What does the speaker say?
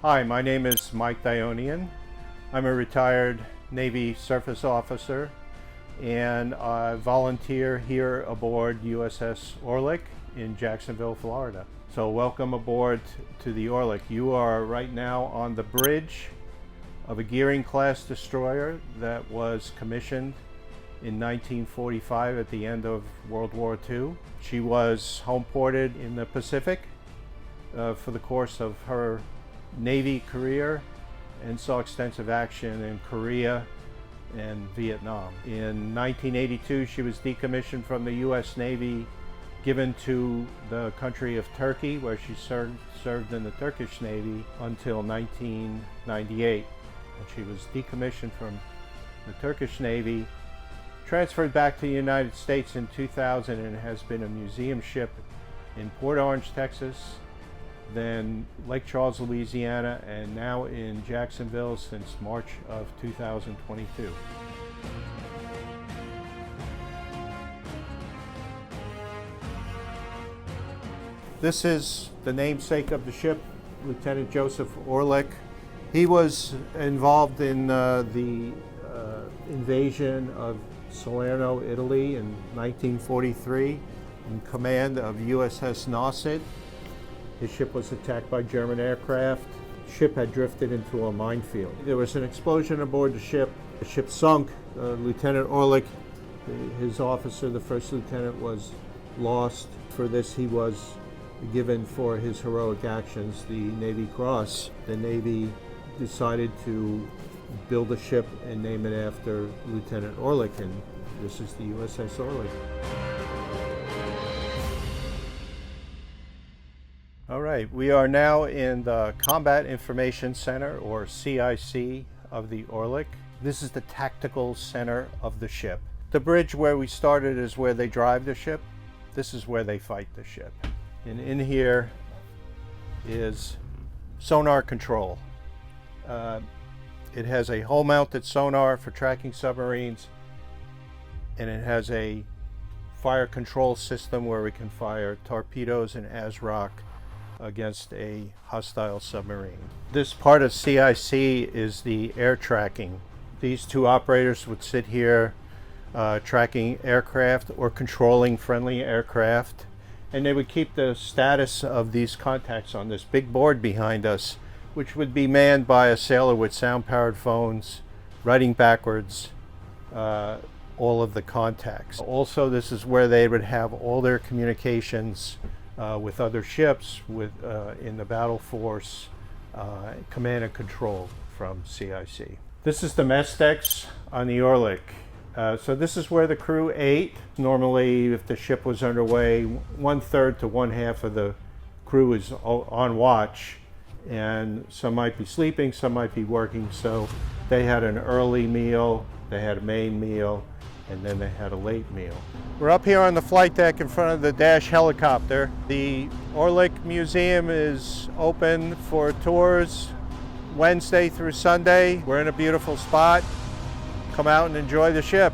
Hi, my name is Mike Dionian. I'm a retired Navy surface officer and I volunteer here aboard USS Orleck in Jacksonville, Florida. So welcome aboard to the Orleck. You are right now on the bridge of a Gearing class destroyer that was commissioned in 1945 at the end of World War II. She was home ported in the Pacific for the course of her Navy career and saw extensive action in Korea and Vietnam. In 1982, she was decommissioned from the U.S. Navy, given to the country of Turkey, where she served in the Turkish Navy until 1998. And she was decommissioned from the Turkish Navy, transferred back to the United States in 2000, and has been a museum ship in Port Orange, Texas, then Lake Charles, Louisiana, and now in Jacksonville since March of 2022. This is the namesake of the ship, Lieutenant Joseph Orleck. He was involved in the invasion of Salerno, Italy in 1943, in command of USS Nauset. His ship was attacked by German aircraft. The ship had drifted into a minefield. There was an explosion aboard the ship. The ship sunk. Lieutenant Orleck, his officer, the first lieutenant, was lost. For this, he was given, for his heroic actions, the Navy Cross. The Navy decided to build a ship and name it after Lieutenant Orleck, and this is the USS Orleck. All right, we are now in the Combat Information Center, or CIC, of the Orleck. This is the tactical center of the ship. The bridge where we started is where they drive the ship. This is where they fight the ship. And in here is sonar control. It has a hull-mounted sonar for tracking submarines, and it has a fire control system where we can fire torpedoes and ASROC against a hostile submarine. This part of CIC is the air tracking. These two operators would sit here tracking aircraft or controlling friendly aircraft, and they would keep the status of these contacts on this big board behind us, which would be manned by a sailor with sound-powered phones, writing backwards all of the contacts. Also, this is where they would have all their communications with other ships, in the battle force, command and control from CIC. This is the mess decks on the Orleck. So this is where the crew ate. Normally, if the ship was underway, 1/3 to 1/2 of the crew is on watch, and some might be sleeping, some might be working. So they had an early meal, they had a main meal, and then they had a late meal. We're up here on the flight deck in front of the Dash helicopter. The Orleck Museum is open for tours Wednesday through Sunday. We're in a beautiful spot. Come out and enjoy the ship.